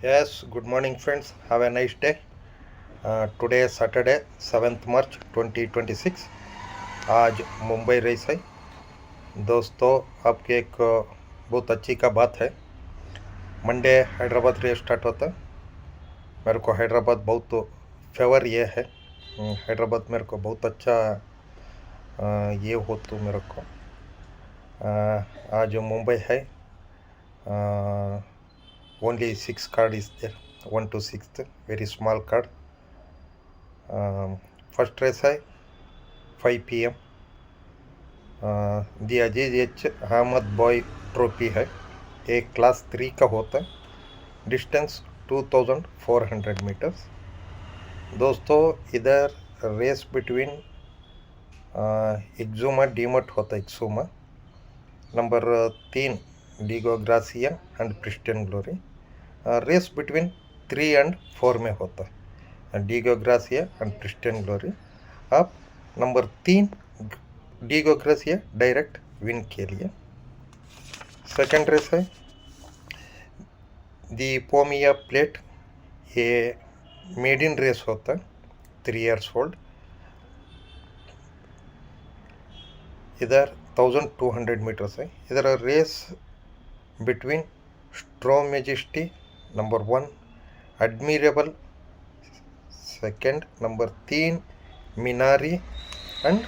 Yes, good morning, friends. Have a nice day. Today is Saturday, 7th March 2026. आज Mumbai race है। दोस्तों, आपके एक बहुत अच्छी का बात है। मंडे हैदराबाद रेस स्टार्ट होता है। मेरे को हैदराबाद बहुत फेवर ये है। हैदराबाद मेरे को बहुत अच्छा ये हो तो मेरे को आज मुंबई है। Only 6 card is there, 1 to 6th, very small card. First race है 5 p.m. The Aziz H Ahmed Bhoy trophy है। एक क्लास 3 का होता है। Distance 2400 meters. दोस्तों, इधर रेस बिटवीन एक्सुमा डीमट होता है। Exuma number 3 Diego Gracia and Pristine Glory. Race between 3 and 4 में होता है। Diego Gracia and Pristine Glory. आप number 3 Diego Gracia direct win के लिए। सेकेंड रेस है दी पोमिया प्लेट। ये मेडिन रेस होता है, 3 years ओल्ड। इधर 1200 मीटर्स है। इधर race between Straw Majesty number 1, admirable second, number 3 Minari and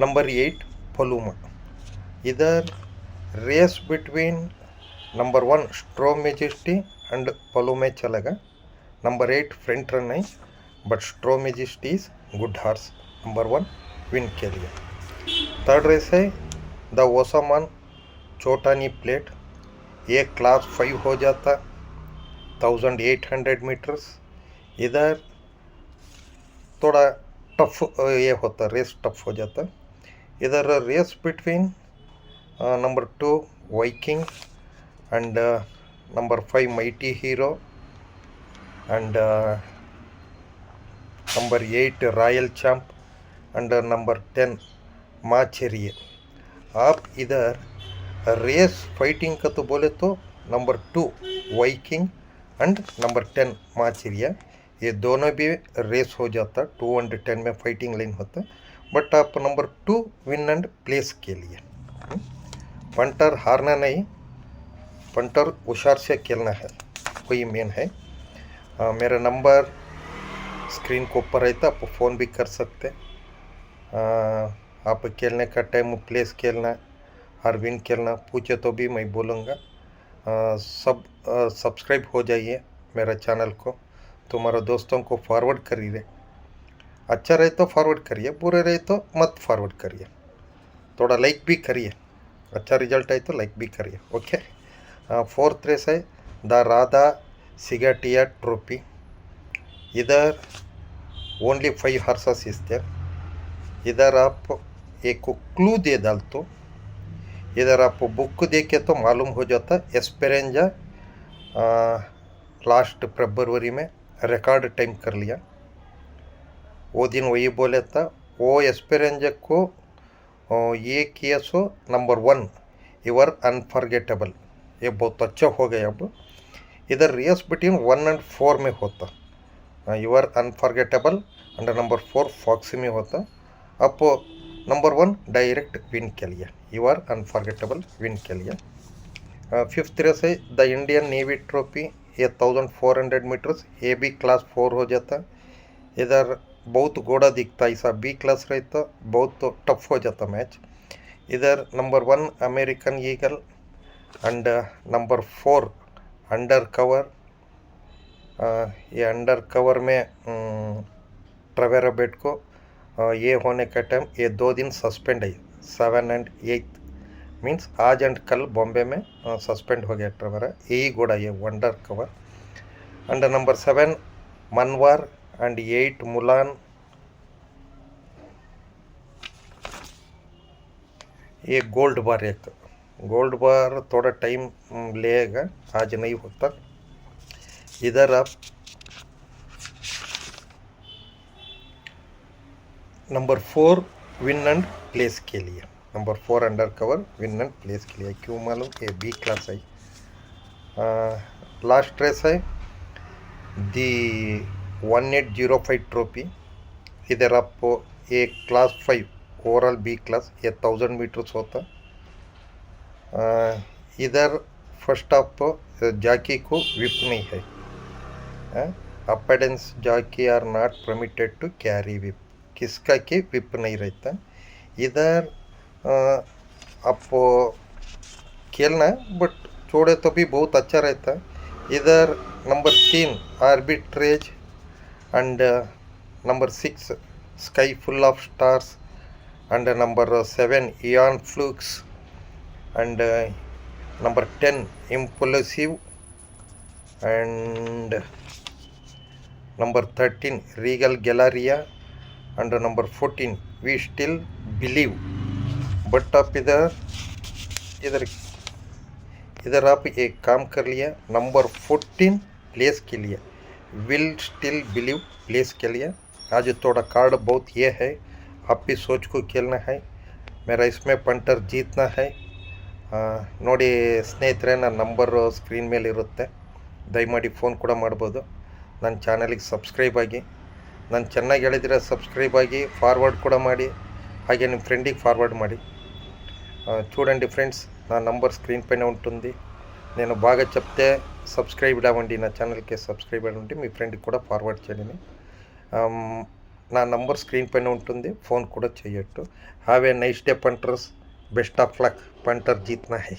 number 8 Paloma. इधर race between number 1 Straw Majesty and Paloma चलेगा। नंबर 8 फ्रंट रन है, but Straw Majesty is good horse. Number 1 win के लिए। Third race है the Osman Chotani plate. ये class 5 हो जाता, 1800 metres. इधर थोड़ा टफ ये होता, रेस टफ हो जाता। इधर race between number 2 Viking and number 5 mighty hero and number 8 royal champ and number 10 माचेरिए। आप इधर रेस फाइटिंग का तो बोले तो नंबर 2 वाइकिंग एंड नंबर 10 माचेरिया, ये दोनों भी रेस हो जाता। 2 and 10 में फाइटिंग लाइन होता है, बट आप नंबर 2 विन एंड प्लेस के लिए। पंटर हारना नहीं, पंटर होशियार से खेलना है, कोई मेन है। मेरा नंबर स्क्रीन के ऊपर रहता, आप फ़ोन भी कर सकते। आप खेलने का टाइम प्लेस खेलना और विन खेलना पूछे तो भी मैं बोलूँगा। सब सब्सक्राइब हो जाइए मेरा चैनल को। तुम्हारे दोस्तों को फॉरवर्ड करिए। अच्छा रहे तो फॉरवर्ड करिए, बुरे रहे तो मत फॉरवर्ड करिए। थोड़ा लाइक भी करिए, अच्छा रिजल्ट है तो लाइक भी करिए। ओके। फोर्थ रेस है द राधा सिगाटिया ट्रॉफी। इधर ओनली 5 हॉर्सेस इज देयर। इधर आप एक क्लू दे डाल तो इधर आप बुक देखे तो मालूम हो जाता। एस्पेरेंजा लास्ट फरवरी में रिकॉर्ड टाइम कर लिया। वो दिन वही बोले था, वो एस्पेरेंजा को ये किया सो नंबर 1 यूर अनफॉरगेटेबल, ये बहुत अच्छा हो गया। अब इधर रेस बिटवीन 1 and 4 में होता। Your unforgettable and number 4 fox में होता। अब नंबर 1 डायरेक्ट विन के लिए, यूर अनफॉरगेटेबल विन के लिए। फिफ्थ रेस है द इंडियन नेवी ट्रॉफी। ये 1400 मीटर्स, ये भी क्लास 4 हो जाता। इधर बहुत घोड़ा दिखता, ऐसा बी क्लास रहता, बहुत तो टफ हो जाता मैच। इधर number 1 American eagle and number 4 under cover. ये अंडर कवर में ट्रेवेरा बेट को ये होने का टाइम ये 2 दिन सस्पेंड है। 7 and 8 मीन्स आज एंड कल बॉम्बे में सस्पेंड हो गया ट्रेवेरा। यही घोड़ा ये अंडर कवर। एंड नंबर 7 मनवार एंड 8 मुलान। ये गोल्ड बार, एक गोल्ड बार थोड़ा टाइम लेगा, आज नहीं होता। इधर आप नंबर 4 विन एंड प्लेस के लिए, number 4 under cover win and place के लिए। क्यों मालूम, ये बी क्लास है। लास्ट रेस है दी 1805 ट्रॉफी. इधर आपको एक क्लास 5 ओवरऑल बी क्लास, ये 1000 मीटर्स होता. इधर फर्स्ट ऑफ जाकी को विप नहीं है. अपेडेंस जाकी are not permitted to carry whip. किसका कि विप नहीं रहता. इधर आपको खेलना है बट छोड़े तो भी बहुत अच्छा रहता है. इधर number 3 arbitrage and number 6 sky full of stars and number 7 eon flux and number 10 impulsive and number 13 regal galleria and number 14 we still believe. But आप इधर आप एक काम कर लिया, नंबर 14 प्लेस के लिए विल स्टिल बिलीव प्लेस के लिए. आज थोड़ा कार्ड बहुत ये है, आप भी सोच को खेलना है. मेरा इसमें पंटर जीतना है. ನೋಡಿ ಸ್ನೇಹಿತರೆ, ನನ್ನ ನಂಬರು ಸ್ಕ್ರೀನ್ ಮೇಲೆ ಇರುತ್ತೆ, ದಯಮಾಡಿ ಫೋನ್ ಕೂಡ ಮಾಡ್ಬೋದು. ನನ್ನ ಚಾನಲಿಗೆ ಸಬ್ಸ್ಕ್ರೈಬ್ ಆಗಿ, ನಾನು ಚೆನ್ನಾಗಿ ಹೇಳಿದರೆ ಸಬ್ಸ್ಕ್ರೈಬ್ ఆగి ఫార్వర్డ్ కూడా ಮಾಡಿ, ಹಾಗೆ ನಿಮ್ಮ ఫ్రెండ్కి ఫార్వర్డ్ ಮಾಡಿ. చూడండి ఫ్రెండ్స్, నా నంబర్ స్క్రీన్ పైన ఉంటుంది. నేను బాగా చెప్తే సబ్స్క్రైబ్ అవ్వండి, నా ఛానల్కి సబ్స్క్రైబ్ అవ్వండి, మీ ఫ్రెండ్కి కూడా ఫార్వర్డ్ చేయండి. నా నంబర్ స్క్రీన్ పైన ఉంటుంది, ఫోన్ కూడా చేయొచ్చు. Have a nice day punters. Best of luck. Punter జీतना है.